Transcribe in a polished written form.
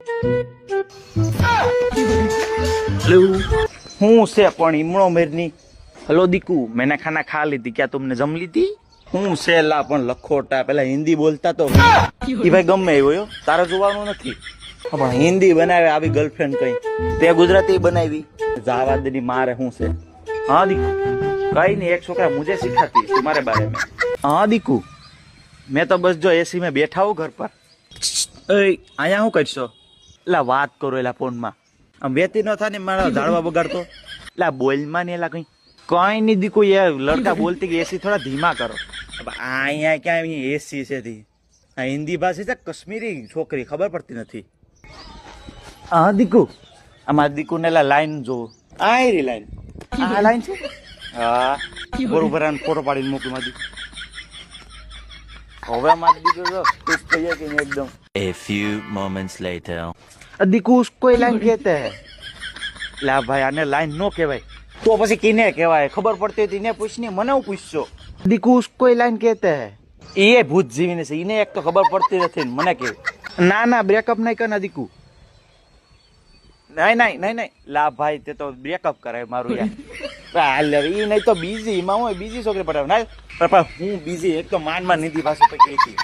Hello हूँ से पण इमड़ो मेरनी हेलो दीकू मैंने खाना खा ली थी क्या तुमने जम ली थी हूँ से ला पण लखोटा पेला हिंदी बोलता तो ई भाई गमे આવ્યો તારે જોવાનું નથી પણ હિન્દી બનાવે આવી ગર્લફ્રેન્ડ કઈ તે ગુજરાતી બનાવી જાવા દેની મારે હું છે हाँ दीकू कहीं नहीं एक छोकरा मुझे सिखाती है तुम्हारे बारे में हाँ दीकू मैं तो बस जो एसी में बैठा हूँ घर पर आया हूँ करशो ला बात करो एला फोन में आम वेती न था ने मारा झाड़वा बगाड़तो ला बोल में ने ला कहीं कहीं नहीं दीकू ये लड़का बोलती कि एसी थोड़ा धीमा करो अब आया क्या एसी से थी हिंदी भाषा से कश्मीरी छोकरी खबर पड़ती नहीं हाँ दीकू हमारे दीकू ने ला लाइन जो आई री लाइन આ લાઈન છે હા બરોબર આને ફોટો પાડીને મોકલી માજી હવે મારી દીકરો જો ખુશ થઈ જાય કે એકદમ A few moments later. દીકુ કોઈ લાઈન કહેતે હે લા ભાઈ આને લાઈન નો કહેવાય તો પછી કિને કહેવાય ખબર પડતી હતી ને પૂછને મને હું પૂછશો દીકુ કોઈ લાઈન કહેતે હે એ ભૂત જીવીને છે ઈને એક તો ખબર પડતી નથી ને મને કે ના ના બ્રેકઅપ નહીં કરના દીકુ नहीं नहीं नहीं नहीं ला भाई ते तो ब्रेकअप करे मारू यार हाल ई नहीं तो बिजी मां हूं बिजी छोकरी पटाव ना पर हूं बिजी एक तो मान निधि भाषा पे की